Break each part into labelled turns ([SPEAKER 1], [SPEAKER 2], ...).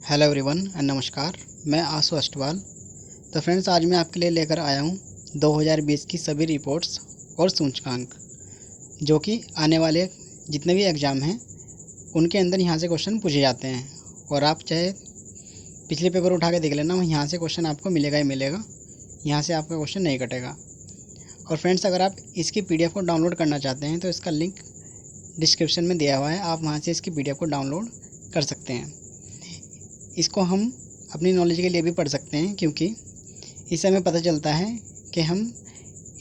[SPEAKER 1] Hello everyone and नमस्कार। मैं आशु अष्टवाल। तो फ्रेंड्स, आज मैं आपके लिए लेकर आया हूँ 2020 की सभी रिपोर्ट्स और सूचकांक, जो कि आने वाले जितने भी एग्ज़ाम हैं उनके अंदर यहाँ से क्वेश्चन पूछे जाते हैं। और आप चाहे पिछले पेपर उठा के देख लेना, यहाँ से क्वेश्चन आपको मिलेगा ही मिलेगा, यहाँ से आपका क्वेश्चन नहीं कटेगा। और फ्रेंड्स, अगर आप इसकी PDF को डाउनलोड करना चाहते हैं तो इसका लिंक डिस्क्रिप्शन में दिया हुआ है, आप वहाँ से इसकी PDF को डाउनलोड कर सकते हैं। इसको हम अपनी नॉलेज के लिए भी पढ़ सकते हैं, क्योंकि इससे हमें पता चलता है कि हम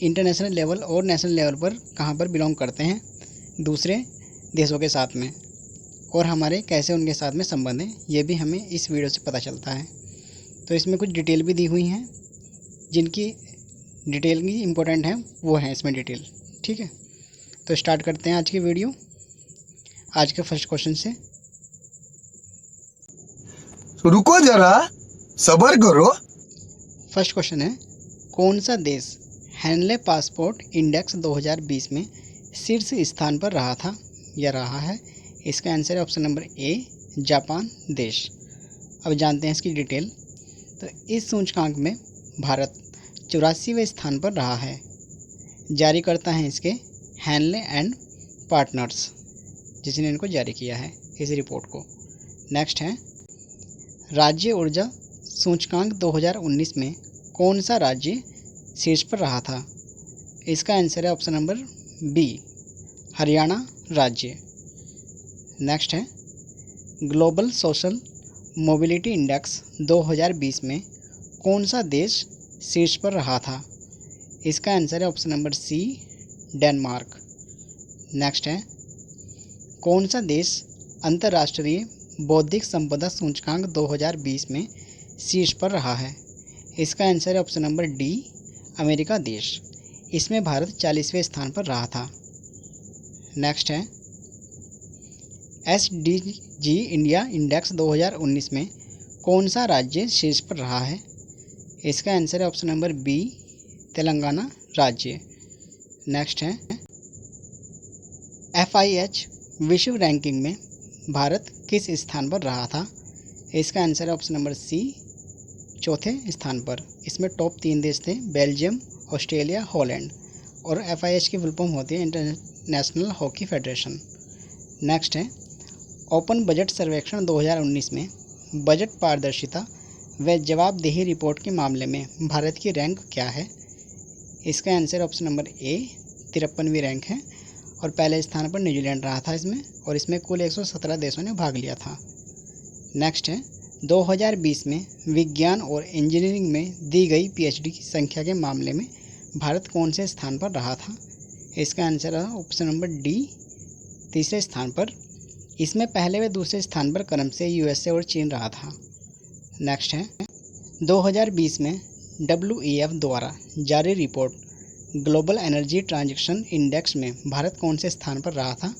[SPEAKER 1] इंटरनेशनल लेवल और नेशनल लेवल पर कहाँ पर बिलोंग करते हैं दूसरे देशों के साथ में, और हमारे कैसे उनके साथ में संबंध हैं, ये भी हमें इस वीडियो से पता चलता है। तो इसमें कुछ डिटेल भी दी हुई हैं, जिनकी डिटेल की इम्पोर्टेंट है वो है इसमें डिटेल। ठीक है, तो स्टार्ट करते हैं आज की वीडियो। आज के फर्स्ट क्वेश्चन से।
[SPEAKER 2] रुको जरा, सब्र करो।
[SPEAKER 1] फर्स्ट क्वेश्चन है, कौन सा देश हेनले पासपोर्ट इंडेक्स 2020 में शीर्ष स्थान पर रहा था या रहा है? इसका आंसर है ऑप्शन नंबर ए, जापान देश। अब जानते हैं इसकी डिटेल। तो इस सूचकांक में भारत 84वें स्थान पर रहा है। जारी करता है इसके हेनले एंड पार्टनर्स, जिसने इनको जारी किया है इस रिपोर्ट को। नेक्स्ट है, राज्य ऊर्जा सूचकांक 2019 में कौन सा राज्य शीर्ष पर रहा था? इसका आंसर है ऑप्शन नंबर बी, हरियाणा राज्य। नेक्स्ट है, ग्लोबल सोशल मोबिलिटी इंडेक्स 2020 में कौन सा देश शीर्ष पर रहा था? इसका आंसर है option number C, Denmark. Next है, कौन सा देश अंतर्राष्ट्रीय बौद्धिक संपदा सूचकांक 2020 में शीर्ष पर रहा है? इसका आंसर है ऑप्शन नंबर डी, अमेरिका देश। इसमें भारत 40वें स्थान पर रहा था। नेक्स्ट है, SDG इंडिया इंडेक्स 2019 में कौन सा राज्य शीर्ष पर रहा है? इसका आंसर है ऑप्शन नंबर बी, तेलंगाना राज्य। नेक्स्ट है, FIH विश्व रैंकिंग में भारत किस स्थान पर रहा था? इसका आंसर है ऑप्शन नंबर सी, चौथे स्थान पर। इसमें टॉप 3 देश थे, बेल्जियम, ऑस्ट्रेलिया, हॉलैंड। और FIH की फुल फॉर्म होती है इंटरनेशनल हॉकी फेडरेशन। नेक्स्ट है, ओपन बजट सर्वेक्षण 2019 में बजट पारदर्शिता व जवाबदेही रिपोर्ट के मामले में भारत की रैंक क्या है? इसका आंसर ऑप्शन नंबर ए, 53वीं रैंक है। और पहले स्थान पर न्यूजीलैंड रहा था इसमें, और इसमें कुल 117 देशों ने भाग लिया था। नेक्स्ट है, 2020 में विज्ञान और इंजीनियरिंग में दी गई PhD की संख्या के मामले में भारत कौन से स्थान पर रहा था? इसका आंसर है ऑप्शन नंबर डी, तीसरे स्थान पर। इसमें पहले व दूसरे स्थान पर क्रम से USA और चीन रहा था। नेक्स्ट है, 2020 में WEF द्वारा जारी report global energy transaction index में भारत कौन से स्थान पर रहा था?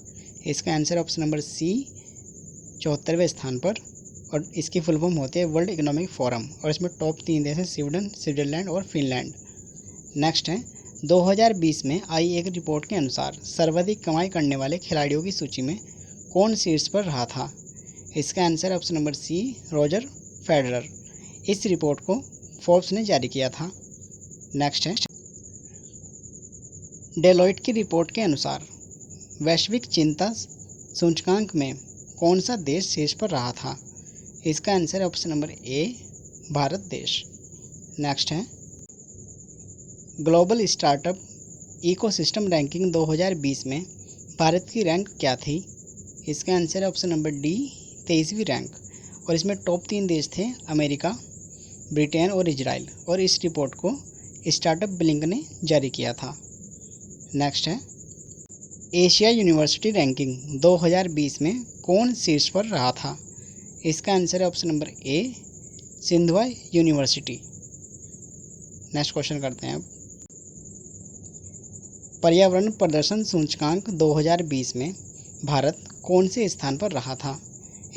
[SPEAKER 1] इसका आंसर ऑप्शन नंबर सी, 74वें स्थान पर। और इसकी फुल फॉर्म होती है वर्ल्ड इकोनॉमिक फोरम, और इसमें टॉप 3 देश हैं, स्वीडन, स्विट्जरलैंड और फिनलैंड। नेक्स्ट है, 2020 में आई एक रिपोर्ट के अनुसार सर्वाधिक कमाई करने वाले खिलाड़ियों की सूची में कौन शीर्ष पर रहा था? इसका answer option number C, Roger Federer. इस रिपोर्ट को फोर्ब्स ने जारी किया था। नेक्स्ट है, डेलॉइट की रिपोर्ट के अनुसार वैश्विक चिंता सूचकांक में कौन सा देश शीर्ष पर रहा था? इसका आंसर है ऑप्शन नंबर ए, भारत देश। नेक्स्ट है, ग्लोबल स्टार्टअप इकोसिस्टम रैंकिंग 2020 में भारत की रैंक क्या थी? इसका आंसर है ऑप्शन नंबर डी, 23वीं रैंक। और इसमें टॉप 3 देश थे, अमेरिका, ब्रिटेन और इजराइल। और इस रिपोर्ट को स्टार्टअप ब्लिंक ने जारी किया था। नेक्स्ट है, एशिया यूनिवर्सिटी रैंकिंग 2020 में कौन शीर्ष पर रहा था? इसका आंसर है ऑप्शन नंबर ए, सिंधुआ यूनिवर्सिटी। नेक्स्ट क्वेश्चन करते हैं अब। पर्यावरण प्रदर्शन सूचकांक 2020 में भारत कौन से स्थान पर रहा था?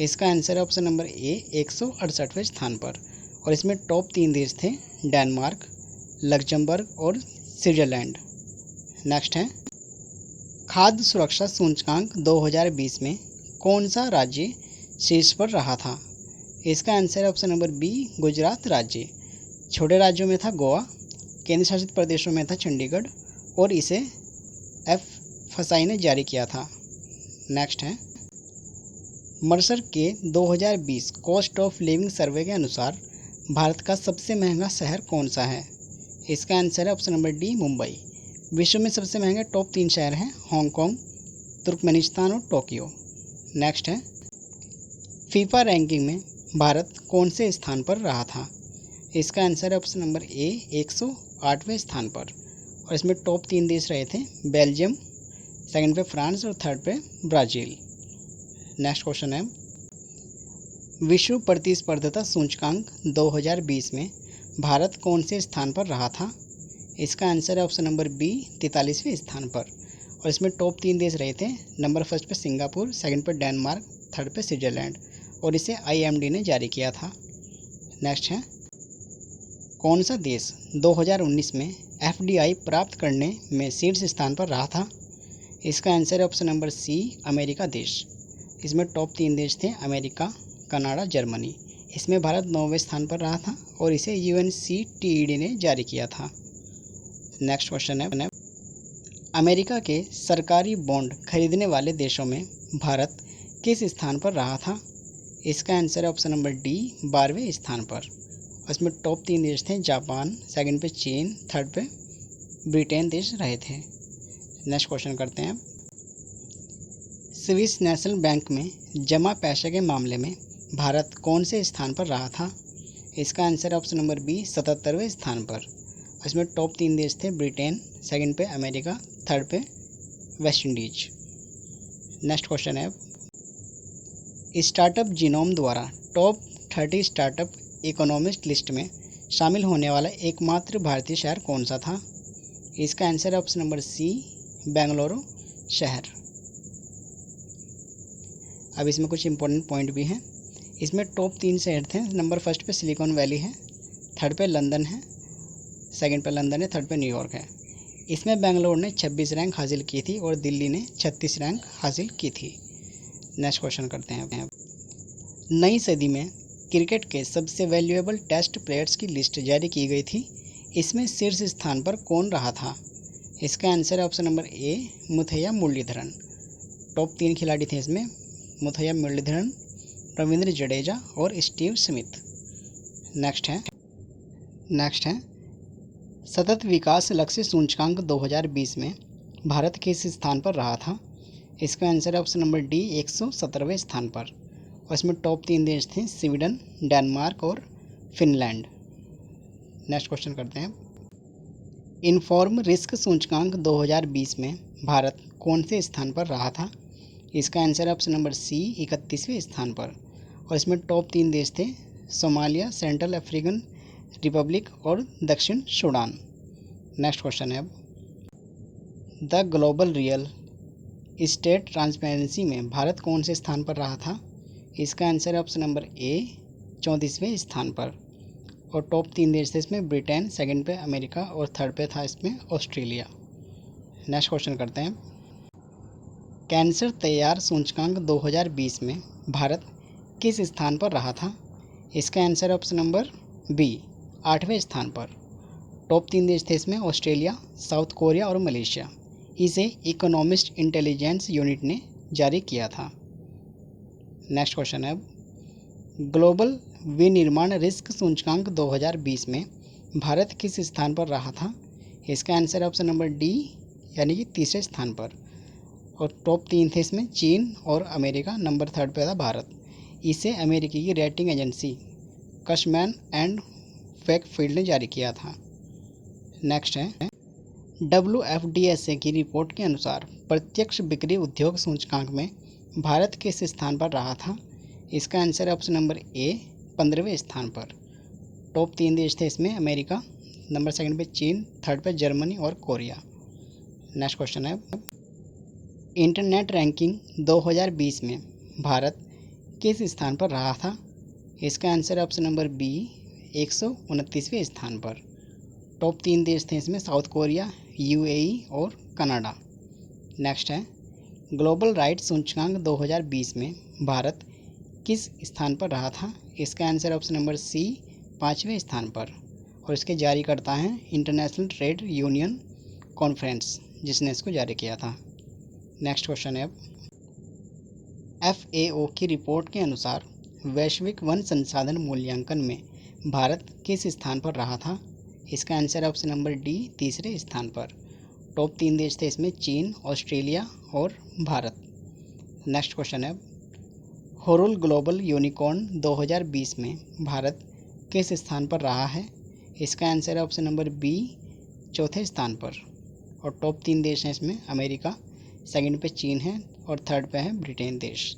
[SPEAKER 1] इसका आंसर है ऑप्शन नंबर ए, 168वें स्थान पर। और इसमें टॉप 3 देश थे, डेनमार्क, लग्जमबर्ग और स्विट्जरलैंड। नेक्स्ट है, खाद्य सुरक्षा सूचकांक 2020 में कौन सा राज्य शीर्ष पर रहा था? इसका आंसर है ऑप्शन नंबर बी, गुजरात राज्य। छोटे राज्यों में था गोवा, केंद्र शासित प्रदेशों में था चंडीगढ़ और इसे एफएसआई ने जारी किया था। नेक्स्ट है, मर्सर के 2020 कॉस्ट ऑफ लिविंग सर्वे के अनुसार भारत का सबसे महंगा शहर कौन सा है? इसका आंसर है ऑप्शन नंबर डी, मुंबई। विश्व में सबसे महंगे टॉप 3 शहर हैं हांगकांग, तुर्कमेनिस्तान और टोक्यो। नेक्स्ट है, फीफा रैंकिंग में भारत कौन से स्थान पर रहा था? इसका आंसर है ऑप्शन नंबर ए, 108वें स्थान पर। और इसमें टॉप 3 देश रहे थे बेल्जियम, सेकंड पे फ्रांस और थर्ड पे ब्राज़ील। नेक्स्ट क्वेश्चन है, विश्व प्रतिस्पर्धता सूचकांक 2020 में भारत कौन से स्थान पर रहा था? इसका आंसर है ऑप्शन नंबर बी, 43वें स्थान पर। और इसमें टॉप 3 देश रहे थे, नंबर फर्स्ट पे सिंगापुर, सेकंड पे डेनमार्क, थर्ड पे स्विट्जरलैंड और इसे आईएमडी ने जारी किया था। नेक्स्ट है, कौन सा देश 2019 में एफडीआई प्राप्त करने में शीर्ष स्थान पर रहा था? इसका आंसर है ऑप्शन नंबर सी, अमेरिका देश। इसमें टॉप 3 देश थे अमेरिका, कनाडा, जर्मनी। इसमें भारत 9वें स्थान पर रहा था और इसे यूएनसीटीईडी ने जारी किया था। नेक्स्ट क्वेश्चन है, अमेरिका के सरकारी बॉन्ड खरीदने वाले देशों में भारत किस स्थान पर रहा था? इसका आंसर है ऑप्शन नंबर डी, 12वें स्थान पर। इसमें टॉप 3 देश थे जापान, सेकंड पे चीन, थर्ड पे ब्रिटेन देश रहे थे। नेक्स्ट क्वेश्चन करते हैं, स्विस नेशनल बैंक में जमा पैसे के मामले में भारत कौन से स्थान पर रहा था? इसका आंसर है ऑप्शन नंबर बी, 77वें स्थान पर। इसमें टॉप 3 देश थे ब्रिटेन, सेकंड पे अमेरिका, थर्ड पे वेस्ट इंडीज। नेक्स्ट क्वेश्चन है, स्टार्टअप जीनोम द्वारा टॉप 30 स्टार्टअप इकोनॉमिस्ट लिस्ट में शामिल होने वाला एकमात्र भारतीय शहर कौन सा था? इसका आंसर है ऑप्शन नंबर सी, बेंगलुरु शहर। अब इसमें कुछ इंपॉर्टेंट पॉइंट भी हैं। इसमें टॉप 3 शहर थे, नंबर फर्स्ट पे सिलिकॉन वैली है, थर्ड पे लंदन है, सेकंड पे लंदन है, थर्ड पे न्यूयॉर्क है। इसमें बेंगलोर ने 26 रैंक हासिल की थी और दिल्ली ने 36 रैंक हासिल की थी। नेक्स्ट क्वेश्चन करते हैं, नई सदी में क्रिकेट के सबसे वैल्यूएबल टेस्ट प्लेयर्स की लिस्ट जारी की गई थी। इसमें शीर्ष स्थान पर कौन रहा था? इसका आंसर है option number A, Muttiah Muralitharan. Top 3 खिलाड़ी थे इसमें, मुथैया मुरलीधरन, रविंद्र जडेजा और स्टीव स्मिथ। नेक्स्ट है, सतत विकास लक्ष्य सूचकांक 2020 में भारत किस स्थान पर रहा था? इसका आंसर है ऑप्शन नंबर डी, 117वें स्थान पर। और इसमें टॉप 3 देश थे स्वीडन, डेनमार्क और फिनलैंड। नेक्स्ट क्वेश्चन करते हैं, इन्फॉर्म रिस्क सूचकांक 2020 में भारत कौन से स्थान पर रहा था? इसका आंसर है ऑप्शन नंबर सी, 31वें स्थान पर। और इसमें टॉप 3 देश थे सोमालिया, सेंट्रल अफ्रीकन रिपब्लिक और दक्षिण सूडान। नेक्स्ट क्वेश्चन है, the global real estate transparency में भारत कौन से स्थान पर रहा था? इसका आंसर है ऑप्शन नंबर ए, 34वें स्थान पर। और टॉप 3 देश थे इसमें ब्रिटेन, सेकंड पे अमेरिका और थर्ड पे था इसमें ऑस्ट्रेलिया। नेक्स्ट क्वेश्चन करते हैं, कैंसर तैयार सूचकांक 2020 में भारत किस स्थान पर रहा था? इसका आंसर है ऑप्शन नंबर बी, 8वें स्थान पर। टॉप 3 देश थे इसमें ऑस्ट्रेलिया, साउथ कोरिया और मलेशिया। इसे इकोनॉमिस्ट इंटेलिजेंस यूनिट ने जारी किया था। नेक्स्ट क्वेश्चन है, ग्लोबल विनिर्माण रिस्क सूचकांक 2020 में भारत किस स्थान पर रहा था? इसका आंसर है ऑप्शन नंबर डी, यानी कि 3रे स्थान पर। और टॉप 3 थे इसमें चीन और अमेरिका, नंबर 3rd पे था भारत। इसे अमेरिकी की रेटिंग एजेंसी कशमैन एंड वैकफील्ड ने जारी किया था। नेक्स्ट है, WFDSA की रिपोर्ट के अनुसार प्रत्यक्ष बिक्री उद्योग सूचकांक में भारत किस स्थान पर रहा था? इसका आंसर है ऑप्शन नंबर ए, 15वें स्थान पर। टॉप 3 देश थे इसमें अमेरिका, नंबर 2 पे चीन, 3rd पे जर्मनी और कोरिया। नेक्स्ट क्वेश्चन है, इंटरनेट रैंकिंग 2020 में भारत किस स्थान पर रहा था? इसका आंसर है ऑप्शन नंबर बी, 129वें स्थान पर। टॉप 3 देश थे इसमें साउथ कोरिया, UAE और कनाडा। नेक्स्ट है, ग्लोबल राइट्स सूचकांक 2020 में भारत किस स्थान पर रहा था? इसका आंसर ऑप्शन नंबर सी 5वें स्थान पर। और इसके जारीकर्ता हैं इंटरनेशनल ट्रेड यूनियन कॉन्फ्रेंस, जिसने इसको जारी किया था। नेक्स्ट क्वेश्चन है FAO की रिपोर्ट के अनुसार वैश्विक वन संसाधन मूल्यांकन में भारत किस स्थान पर रहा था? इसका आंसर ऑप्शन नंबर डी 3रे स्थान पर। टॉप 3 देश थे इसमें चीन, ऑस्ट्रेलिया और भारत। नेक्स्ट क्वेश्चन है होरुल ग्लोबल यूनिकॉर्न 2020 में भारत किस स्थान पर रहा है? इसका आंसर है ऑप्शन नंबर बी 4थे स्थान पर। और टॉप 3 देश हैं इसमें अमेरिका, सेकंड पे चीन है और थर्ड पे है ब्रिटेन देश।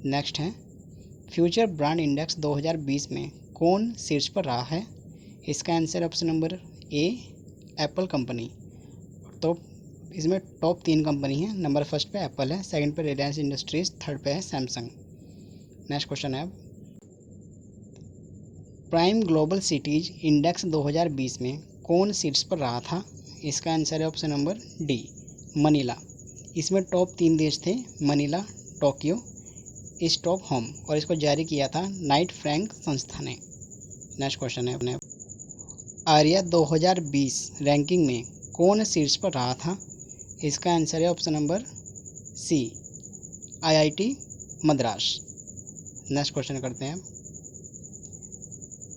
[SPEAKER 1] नेक्स्ट है फ्यूचर ब्रांड इंडेक्स 2020 में कौन शीर्ष पर रहा है? इसका आंसर ऑप्शन नंबर ए एप्पल कंपनी। तो इसमें टॉप 3 कंपनी है, नंबर फर्स्ट पे एप्पल है, सेकंड पे रिलायंस इंडस्ट्रीज, थर्ड पे है सैमसंग। नेक्स्ट क्वेश्चन है प्राइम ग्लोबल सिटीज इंडेक्स 2020 में कौन शीर्ष पर रहा था? इसका आंसर है ऑप्शन नंबर डी मनीला। इसमें टॉप 3 देश थे मनीला, टोक्यो, स्टॉकहोम, और इसको जारी किया था नाइट फ्रैंक संस्था ने। नेक्स्ट क्वेश्चन है अपने आर्या 2020 रैंकिंग में कौन शीर्ष पर रहा था? इसका आंसर है option number C IIT Madras. Next question करते हैं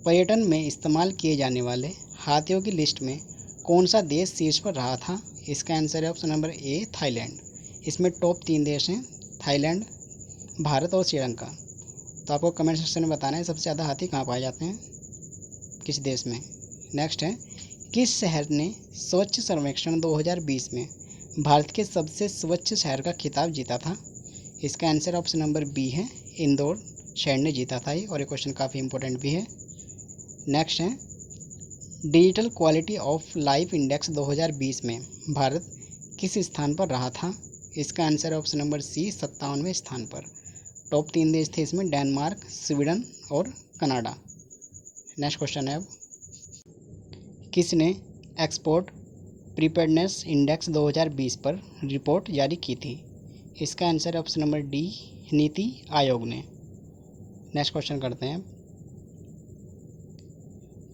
[SPEAKER 1] पर्यटन में इस्तेमाल किए जाने वाले हाथियों की लिस्ट में कौन सा देश शीर्ष पर रहा था? इसका आंसर है ऑप्शन नंबर ए थाईलैंड। इसमें टॉप 3 देश हैं थाईलैंड, भारत और श्रीलंका। तो आपको कमेंट सेक्शन में बताना है सबसे ज़्यादा हाथी कहाँ पाए जाते हैं, किस देश में। नेक्स्ट है किस शहर ने स्वच्छ सर्वेक्षण 2020 में भारत के सबसे स्वच्छ शहर का खिताब जीता था? इसका आंसर ऑप्शन नंबर बी है इंदौर शहर ने जीता था ये, और ये क्वेश्चन काफ़ी इंपॉर्टेंट भी है। नेक्स्ट है digital quality of life index 2020 में भारत किस स्थान पर रहा था? इसका आंसर ऑप्शन नंबर सी 57वें स्थान पर। टॉप 3 देश थे इसमें डेनमार्क, स्वीडन और कनाडा। नेक्स्ट क्वेश्चन है किसने एक्सपोर्ट प्रीपेयर्डनेस इंडेक्स 2020 पर रिपोर्ट जारी की थी? इसका answer option number D NITI Aayog ने। नेक्स्ट क्वेश्चन करते हैं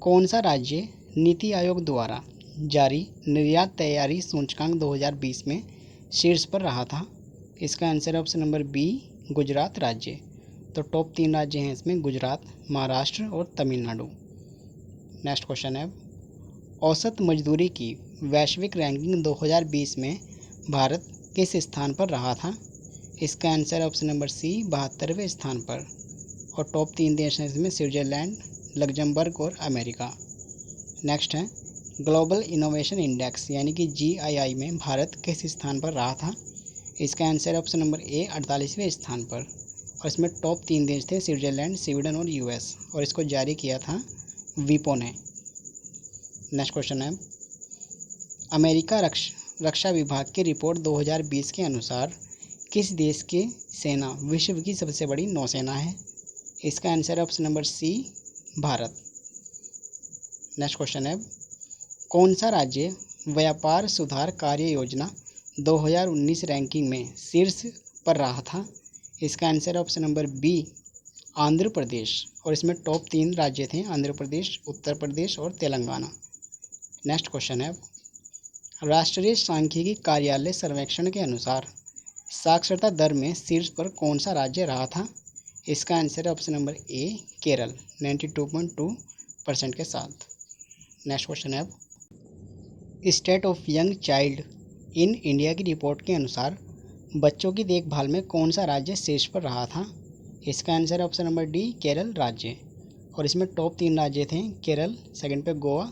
[SPEAKER 1] कौन सा राज्य नीति आयोग द्वारा जारी निर्यात तैयारी सूचकांक 2020 में शीर्ष पर रहा था? इसका answer option number B Gujarat राज्य। तो टॉप 3 राज्य हैं इसमें गुजरात, महाराष्ट्र और तमिलनाडु। नेक्स्ट क्वेश्चन है औसत मजदूरी की वैश्विक रैंकिंग 2020 में भारत किस स्थान पर रहा था? इसका आंसर ऑप्शन नंबर सी 72वें स्थान पर। और टॉप 3 देश हैं इसमें स्विट्जरलैंड, लग्जमबर्ग और अमेरिका। नेक्स्ट है ग्लोबल इनोवेशन इंडेक्स यानी कि GII में भारत किस स्थान पर रहा था? इसका आंसर ऑप्शन नंबर ए 48वें स्थान पर। और इसमें टॉप 3 देश थे स्विट्जरलैंड, स्वीडन और US, और इसको जारी किया था विपो ने। नेक्स्ट क्वेश्चन है अमेरिका रक्षा विभाग की रिपोर्ट 2020 के अनुसार किस देश की सेना विश्व की सबसे बड़ी नौसेना है? इसका answer option number C Bharat. Next question है कौन सा राज्य व्यापार सुधार कार्य योजना 2019 रैंकिंग में शीर्ष पर रहा था? इसका answer option number B Andhra Pradesh. और इसमें टॉप 3 राज्य थे आंध्र प्रदेश, उत्तर प्रदेश और तेलंगाना। नेक्स्ट क्वेश्चन है राष्ट्रीय सांख्यिकी कार्यालय सर्वेक्षण के अनुसार साक्षरता दर में शीर्ष पर कौन सा राज्य रहा था? इसका आंसर है ऑप्शन नंबर ए केरल 92.2% के साथ। नेक्स्ट क्वेश्चन है state of young child in India की रिपोर्ट के अनुसार बच्चों की देखभाल में कौन सा राज्य शीर्ष पर रहा था? इसका आंसर है ऑप्शन नंबर डी केरल राज्य। और इसमें टॉप 3 राज्य थे केरल, सेकंड पे गोवा,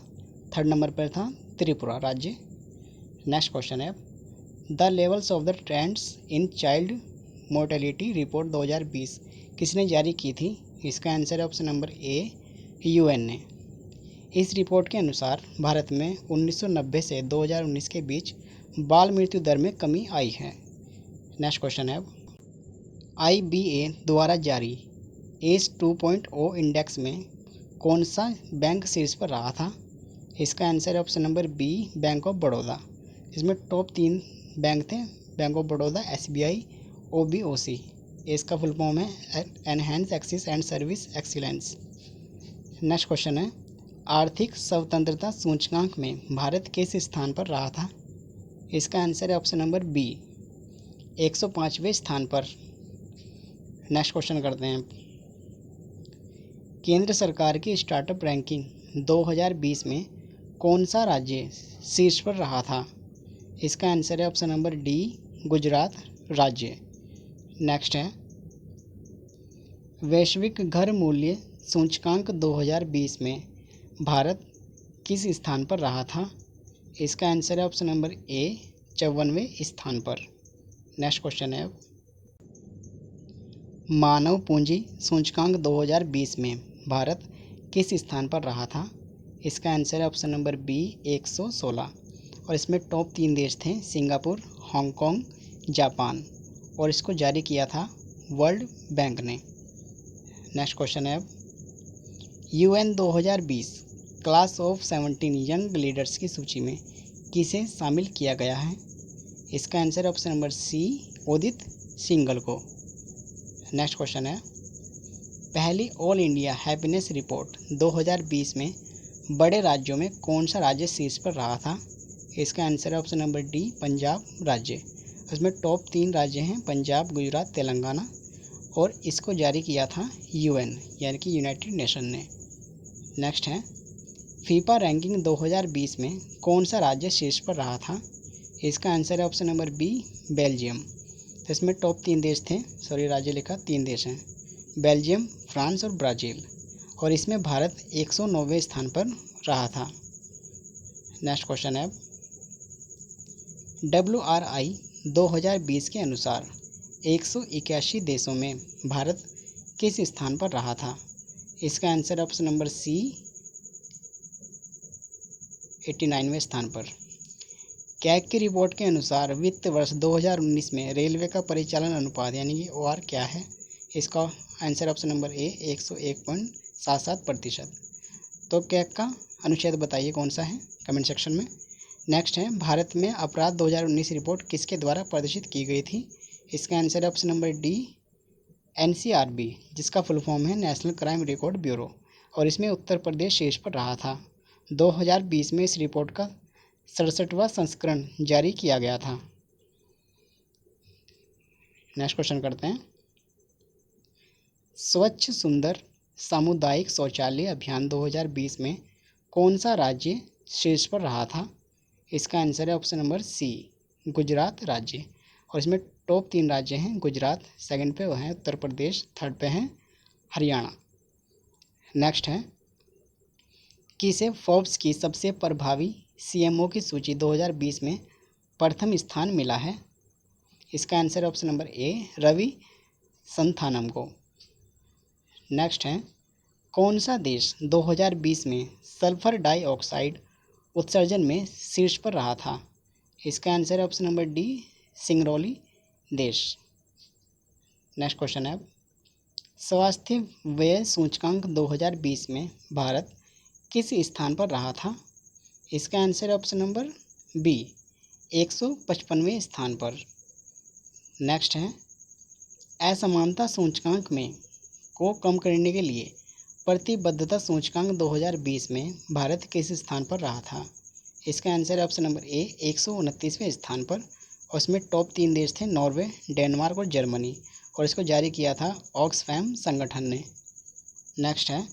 [SPEAKER 1] थर्ड नंबर पर था त्रिपुरा राज्य। नेक्स्ट क्वेश्चन है the levels of the trends in child mortality report 2020 किसने जारी की थी? इसका आंसर है ऑप्शन नंबर ए UN ने। इस रिपोर्ट के अनुसार भारत में 1990 से 2019 के बीच बाल मृत्यु दर में कमी आई है। नेक्स्ट क्वेश्चन है IBA द्वारा जारी एज 2.0 इंडेक्स में कौन सा बैंक शीर्ष पर रहा था? इसका आंसर है option number B bank of Baroda. इसमें टॉप 3 बैंक थे bank of Baroda, SBI, OBOC। इसका फुल फॉर्म है enhance access and service excellence. Next question है, आर्थिक स्वतंत्रता सूचकांक में भारत किस स्थान पर रहा था? इसका आंसर है ऑप्शन नंबर बी, 105वें स्थान पर। नेक्स्ट क्वेश्चन करते हैं। केंद्र सरकार की स्टार्टअप रैंकिंग 2020 में कौन सा राज्य शीर्ष पर रहा था? इसका आंसर है ऑप्शन नंबर डी, गुजरात राज्य। नेक्स्ट है, वैश्विक घर मूल्य सूचकांक 2020 में भारत किस स्थान पर रहा था? इसका आंसर है ऑप्शन नंबर ए, 54वें स्थान पर। नेक्स्ट क्वेश्चन है, मानव पूंजी सूचकांक 2020 में भारत किस स्थान पर रहा था? इसका आंसर है ऑप्शन नंबर बी, 116। और इसमें टॉप 3 देश थे, सिंगापुर, हांगकांग, जापान, और इसको जारी किया था वर्ल्ड बैंक ने। नेक्स्ट क्वेश्चन है, UN 2020 class of 17 young leaders की सूची में किसे शामिल किया गया है? इसका आंसर है ऑप्शन नंबर सी, उदित सिंघल को। नेक्स्ट क्वेश्चन है, पहली ऑल इंडिया हैप्पीनेस रिपोर्ट 2020 में बड़े राज्यों में कौन सा राज्य शीर्ष पर रहा था? इसका आंसर है ऑप्शन नंबर डी, पंजाब राज्य। इसमें टॉप 3 राज्य हैं, पंजाब, गुजरात, तेलंगाना, और इसको जारी किया था UN यानी कि यूनाइटेड नेशन ने। नेक्स्ट है, फीफा रैंकिंग 2020 में कौन सा राज्य शीर्ष पर रहा था? इसका आंसर है ऑप्शन नंबर बी, बेल्जियम। तो इसमें टॉप 3 देश थे, राज्य लिखा, 3 देश हैं, बेल्जियम, फ्रांस और ब्राज़ील, और इसमें भारत 109वें स्थान पर रहा था। नेक्स्ट क्वेश्चन है, WRI 2020 के अनुसार 181 देशों में भारत किस स्थान पर रहा था? इसका आंसर ऑप्शन नंबर सी, 89वें स्थान पर। कैग की रिपोर्ट के अनुसार वित्त वर्ष 2019 में रेलवे का परिचालन अनुपात यानी कि OR क्या है? इसका आंसर ऑप्शन नंबर ए, 101.77%। तो कैग का अनुच्छेद बताइए कौन सा है, कमेंट सेक्शन में। नेक्स्ट है, भारत में अपराध 2019 रिपोर्ट किसके द्वारा प्रदर्शित की गई थी? इसका आंसर है ऑप्शन नंबर डी, NCRB, जिसका फुल फॉर्म है नेशनल क्राइम रिकॉर्ड ब्यूरो, और इसमें उत्तर प्रदेश शीर्ष पर रहा था। 2020 में इस रिपोर्ट का 67वां संस्करण जारी किया गया था। नेक्स्ट क्वेश्चन करते हैं, स्वच्छ सुंदर सामुदायिक शौचालय अभियान 2020 में कौन सा राज्य शीर्ष पर रहा था? इसका आंसर है ऑप्शन नंबर सी, गुजरात राज्य। और इसमें टॉप 3 राज्य हैं, गुजरात, सेकंड पे है उत्तर प्रदेश, थर्ड पे है हरियाणा। नेक्स्ट है, किसे फोर्ब्स की सबसे प्रभावी CMO की सूची 2020 में प्रथम स्थान मिला है? इसका answer option number A, Ravi Santhanam को। नेक्स्ट है, कौन सा देश 2020 में सल्फर डाइऑक्साइड उत्सर्जन में शीर्ष पर रहा था? इसका आंसर है ऑप्शन नंबर डी, सिंगरौली देश। नेक्स्ट क्वेश्चन है, स्वास्थ्य व्यय सूचकांक 2020 में भारत किस स्थान पर रहा था? इसका आंसर है ऑप्शन नंबर बी, 155वें स्थान पर। नेक्स्ट है, असमानता सूचकांक में को कम करने के लिए प्रतिबद्धता सूचकांक 2020 में भारत किस स्थान पर रहा था? इसका आंसर है ऑप्शन नंबर ए, 129वें स्थान पर। और इसमें टॉप 3 देश थे, नॉर्वे, डेनमार्क और जर्मनी, और इसको जारी किया था ऑक्सफैम संगठन ने। नेक्स्ट है,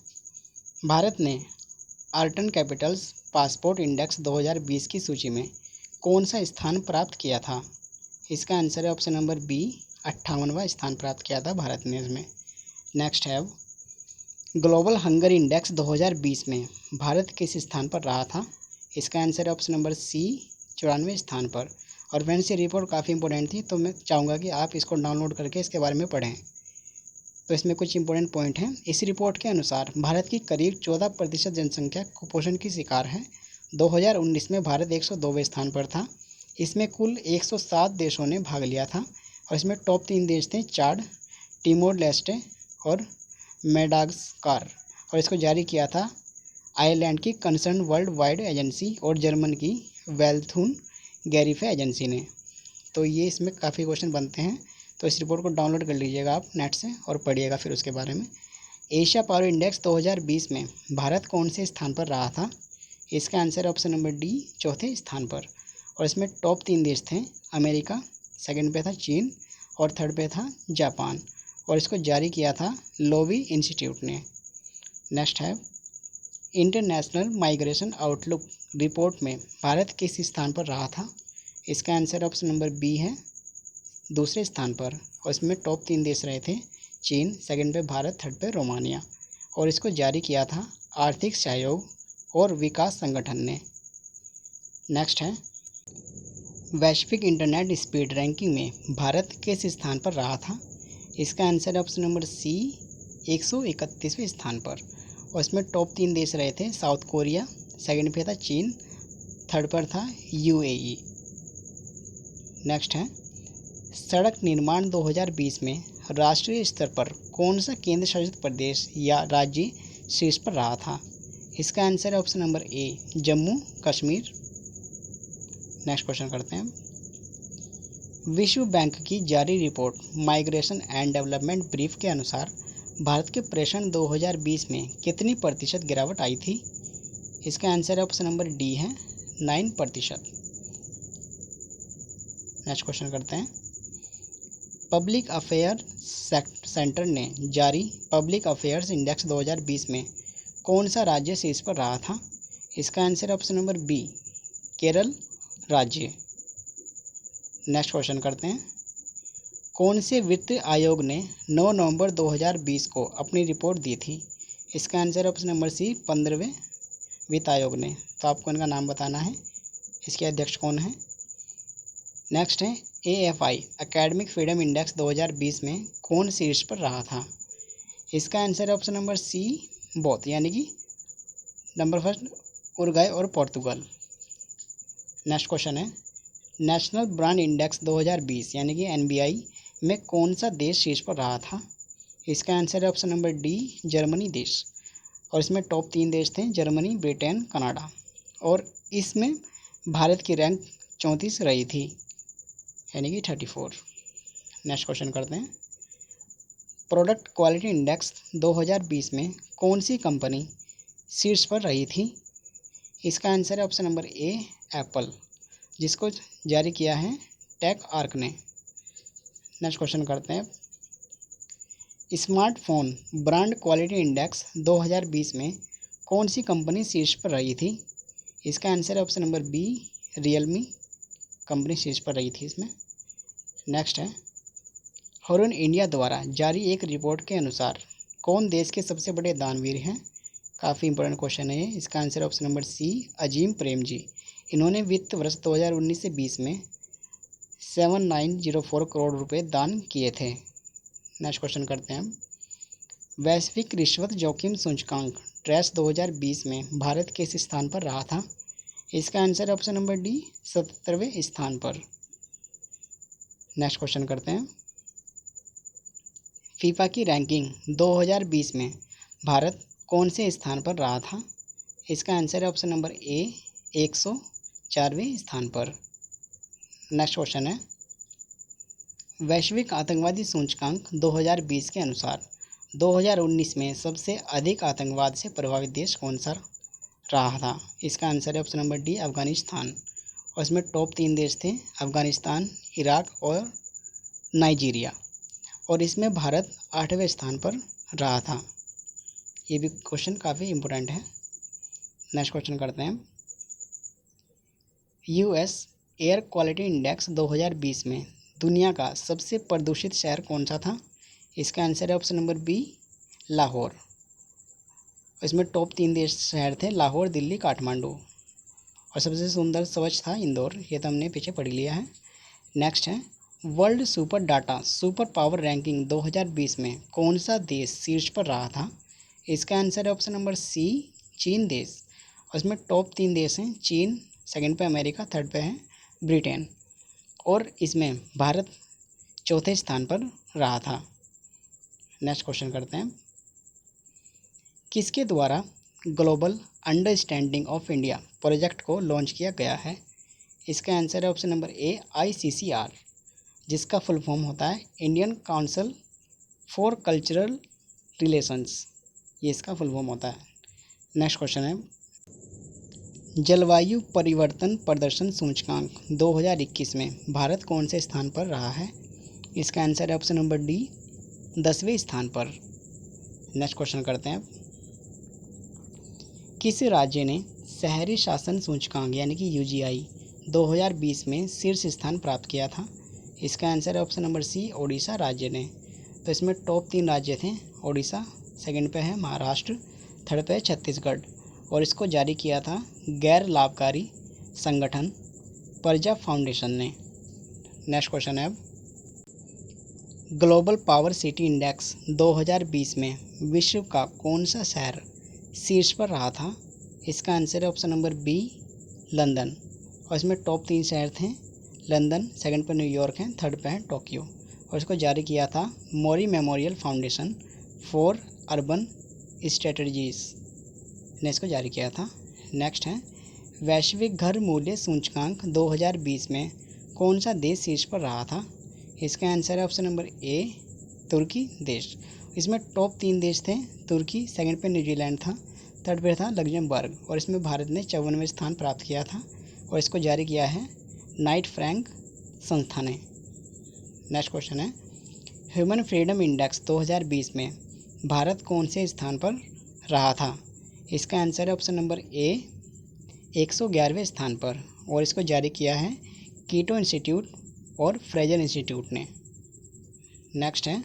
[SPEAKER 1] भारत ने आर्टन कैपिटल्स पासपोर्ट इंडेक्स 2020 की सूची में कौन सा स्थान प्राप्त किया था? इसका आंसर है ऑप्शन नंबर बी, 58वां स्थान प्राप्त किया था भारत ने इसमें। नेक्स्ट है, ग्लोबल हंगर इंडेक्स 2020 में भारत किस स्थान पर रहा था? इसका आंसर है ऑप्शन नंबर सी, 94वें स्थान पर। और फ्रेंड्स, ये रिपोर्ट काफ़ी इंपॉर्टेंट थी, तो मैं चाहूँगा कि आप इसको डाउनलोड करके इसके बारे में पढ़ें। तो इसमें कुछ इंपॉर्टेंट पॉइंट हैं। इस रिपोर्ट के अनुसार भारत की करीब 14% जनसंख्या कुपोषण की शिकार है। 2019 में भारत 102वें स्थान पर था। इसमें कुल 107 देशों ने भाग लिया था, और इसमें टॉप 3 देश थे, चाड, टिमोर लेस्टे और मेडागास्कर, और इसको जारी किया था आयरलैंड की कंसर्न वर्ल्ड वाइड एजेंसी और जर्मन की वेल्थुन गैरिफे एजेंसी ने। तो ये इसमें काफ़ी क्वेश्चन बनते हैं, तो इस रिपोर्ट को डाउनलोड कर लीजिएगा आप नेट से और पढ़िएगा फिर उसके बारे में। एशिया पावर इंडेक्स 2020 में भारत कौन से स्थान पर रहा था? इसका आंसर है ऑप्शन नंबर डी, चौथे स्थान पर। और इसमें टॉप 3 देश थे, अमेरिका, सेकंड पे था चीन और थर्ड पे था जापान। और इसको जारी किया था लोवी इंस्टीट्यूट ने। नेक्स्ट है इंटरनेशनल माइग्रेशन आउटलुक रिपोर्ट में भारत किस स्थान पर रहा था? इसका आंसर ऑप्शन नंबर बी है, दूसरे स्थान पर। और इसमें टॉप 3 देश रहे थे, चीन, सेकंड पे भारत, थर्ड पे रोमानिया। और इसको जारी किया था आर्थिक सहयोग और विकास संगठन ने। नेक्स्ट है वैश्विक इंटरनेट स्पीड रैंकिंग में भारत किस स्थान पर रहा था? इसका आंसर ऑप्शन नंबर सी, 131वें स्थान पर। और इसमें टॉप 3 देश रहे थे, साउथ कोरिया, सेकंड पे था चीन, थर्ड पर था यूएई। नेक्स्ट है सड़क निर्माण 2020 में राष्ट्रीय स्तर पर कौन सा केंद्र शासित प्रदेश या राज्य शीर्ष पर रहा था? इसका आंसर है ऑप्शन नंबर ए, जम्मू कश्मीर। नेक्स्ट क्वेश्चन करते हैं। विश्व बैंक की जारी report migration and development brief के अनुसार भारत के प्रेषण 2020 में कितनी प्रतिशत गिरावट आई थी? इसका आंसर ऑप्शन नंबर डी है, 9%। नेक्स्ट क्वेश्चन करते हैं। पब्लिक अफेयर सेंटर ने जारी पब्लिक अफेयर्स इंडेक्स 2020 में कौन सा राज्य शीर्ष पर रहा था? इसका answer option number B, Kerala राज्य। नेक्स्ट क्वेश्चन करते हैं। कौन से वित्त आयोग ने 9 नवंबर 2020 को अपनी रिपोर्ट दी थी? इसका आंसर ऑप्शन नंबर सी, 15वें वित्त आयोग ने। तो आपको इनका नाम बताना है, इसके अध्यक्ष कौन है। नेक्स्ट है AFI एकेडमिक फ्रीडम इंडेक्स 2020 में कौन शीर्ष पर रहा था? इसका answer option number C, both, यानी कि नंबर फर्स्ट उरुग्वे और पोर्तुगल। नेक्स्ट क्वेश्चन है नेशनल ब्रांड इंडेक्स 2020 यानी कि NBI में कौन सा देश शीर्ष पर रहा था? इसका आंसर है ऑप्शन नंबर डी, जर्मनी देश। और इसमें टॉप 3 देश थे, जर्मनी, ब्रिटेन, कनाडा। और इसमें भारत की रैंक 34 रही थी, यानी कि 34। नेक्स्ट क्वेश्चन करते हैं। प्रोडक्ट क्वालिटी इंडेक्स 2020 में कौन सी कंपनी शीर्ष पर रही थी? इसका आंसर है ऑप्शन नंबर ए, एप्पल, जिसको जारी किया है टेक आर्क ने। नेक्स्ट क्वेश्चन करते हैं। स्मार्टफोन ब्रांड क्वालिटी इंडेक्स 2020 में कौन सी कंपनी शीर्ष पर रही थी? इसका आंसर है option number B, Realme company शीर्ष पर रही थी इसमें। नेक्स्ट है हरून इंडिया द्वारा जारी एक रिपोर्ट के अनुसार कौन देश के सबसे बड़े दानवीर हैं? काफ़ी इंपॉर्टेंट क्वेश्चन है ये। इसका आंसर ऑप्शन नंबर सी, अजीम प्रेम जी। इन्होंने वित्त वर्ष 2019 से 20 में 7904 करोड़ रुपए दान किए थे। नेक्स्ट क्वेश्चन करते हैं हम। वैश्विक रिश्वत जोखिम सूचकांक ट्रेस 2020 में भारत किस स्थान पर रहा था? इसका आंसर ऑप्शन नंबर डी, 77वें स्थान पर। नेक्स्ट क्वेश्चन करते हैं। फीफा की रैंकिंग 2020 में भारत कौन से स्थान पर रहा था? इसका आंसर है ऑप्शन नंबर ए, 104वें स्थान पर। नेक्स्ट क्वेश्चन है वैश्विक आतंकवादी सूचकांक 2020 के अनुसार 2019 में सबसे अधिक आतंकवाद से प्रभावित देश कौन सा रहा था? इसका आंसर है ऑप्शन नंबर डी, अफगानिस्तान। और इसमें टॉप 3 देश थे, अफगानिस्तान, इराक और नाइजीरिया। और इसमें भारत 8वें स्थान पर रहा था। ये भी क्वेश्चन काफ़ी इम्पोर्टेंट है। नेक्स्ट क्वेश्चन करते हैं। US एयर क्वालिटी इंडेक्स 2020 में दुनिया का सबसे प्रदूषित शहर कौन सा था? इसका आंसर है ऑप्शन नंबर बी, लाहौर। इसमें टॉप 3 देश शहर थे, लाहौर, दिल्ली, काठमांडू। और सबसे सुंदर स्वच्छ था इंदौर। ये तो हमने पीछे पढ़ लिया है। नेक्स्ट है world super data super power ranking 2020 में कौन सा देश शीर्ष पर रहा था? इसका आंसर है ऑप्शन नंबर सी, चीन देश। और इसमें टॉप 3 देश हैं, चीन, सेकंड पे अमेरिका, थर्ड पे है ब्रिटेन। और इसमें भारत 4थे स्थान पर रहा था। नेक्स्ट क्वेश्चन करते हैं। किसके द्वारा global understanding of India project को लॉन्च किया गया है? इसका आंसर है ऑप्शन नंबर ए, ICCR, जिसका फुल फॉर्म होता है Indian council for cultural relations, ये इसका फुल फॉर्म होता है। नेक्स्ट क्वेश्चन है, जलवायु परिवर्तन प्रदर्शन सूचकांक 2021 में भारत कौन से स्थान पर रहा है? इसका आंसर है ऑप्शन नंबर डी, 10वें स्थान पर। नेक्स्ट क्वेश्चन करते हैं, किस राज्य ने शहरी शासन सूचकांक यानी कि यूजीआई 2020 में शीर्ष स्थान प्राप्त किया था? इसका आंसर है ऑप्शन नंबर सी, ओडिशा राज्य ने। तो इसमें टॉप 3 राज्य थे, ओडिशा, सेकंड पे है महाराष्ट्र, थर्ड पे है छत्तीसगढ़, और इसको जारी किया था गैर लाभकारी संगठन प्रजा फाउंडेशन ने। नेक्स्ट क्वेश्चन है, ग्लोबल पावर सिटी इंडेक्स 2020 में विश्व का कौन सा शहर शीर्ष पर रहा था? इसका आंसर है ऑप्शन नंबर बी, लंदन, और इसमें टॉप 3 शहर थे, लंदन, सेकंड पे न्यूयॉर्क है, थर्ड पे है टोक्यो, और इसको जारी किया था Mori Memorial Foundation for Urban Strategies ने इसको जारी किया था। नेक्स्ट है, वैश्विक घर मूल्य सूचकांक 2020 में कौन सा देश शीर्ष पर रहा था? इसका आंसर है ऑप्शन नंबर ए, तुर्की देश। इसमें टॉप 3 देश थे, तुर्की, सेकंड पे न्यूजीलैंड था, थर्ड पे था लग्जमबर्ग, और इसमें भारत ने 54वें स्थान प्राप्त किया था, और इसको जारी किया है नाइट फ्रैंक संस्था ने। नेक्स्ट क्वेश्चन है, ह्यूमन फ्रीडम इंडेक्स 2020 में भारत कौन से स्थान पर रहा था? इसका आंसर है ऑप्शन नंबर ए, 111वें स्थान पर, और इसको जारी किया है कीटो इंस्टीट्यूट और फ्रेजर इंस्टीट्यूट ने। नेक्स्ट है,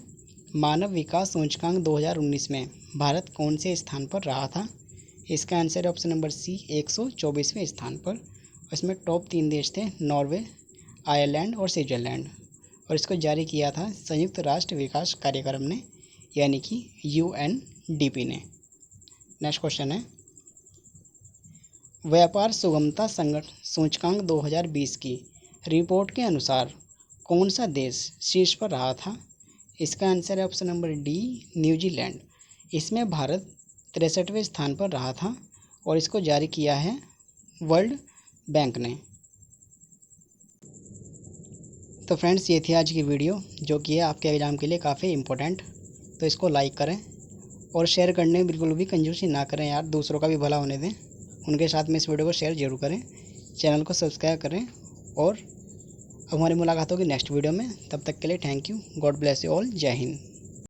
[SPEAKER 1] मानव विकास सूचकांक 2019 में भारत कौन से स्थान पर रहा था? इसका आंसर है ऑप्शन नंबर सी, 124वें स्थान पर, और इसमें टॉप 3 देश थे, नॉर्वे, आयरलैंड और स्विट्जरलैंड, और इसको जारी किया था संयुक्त राष्ट्र विकास कार्यक्रम ने यानी कि UNDP ने। नेक्स्ट क्वेश्चन है, व्यापार सुगमता संगठन सूचकांक 2020 की रिपोर्ट के अनुसार कौन सा देश शीर्ष पर रहा था? इसका आंसर है ऑप्शन नंबर डी, न्यूजीलैंड। इसमें भारत 63वें स्थान पर रहा था, और इसको जारी किया है वर्ल्ड बैंक ने। तो फ्रेंड्स, ये थी आज की वीडियो जो कि है आपके एग्ज़ाम के लिए काफ़ी इम्पोर्टेंट। तो इसको लाइक करें और शेयर करने में बिल्कुल भी कंजूसी ना करें यार, दूसरों का भी भला होने दें, उनके साथ में इस वीडियो को शेयर जरूर करें, चैनल को सब्सक्राइब करें, और हमारी मुलाकात होगी नेक्स्ट वीडियो में। तब तक के लिए thank you, God bless you all, जय हिंद।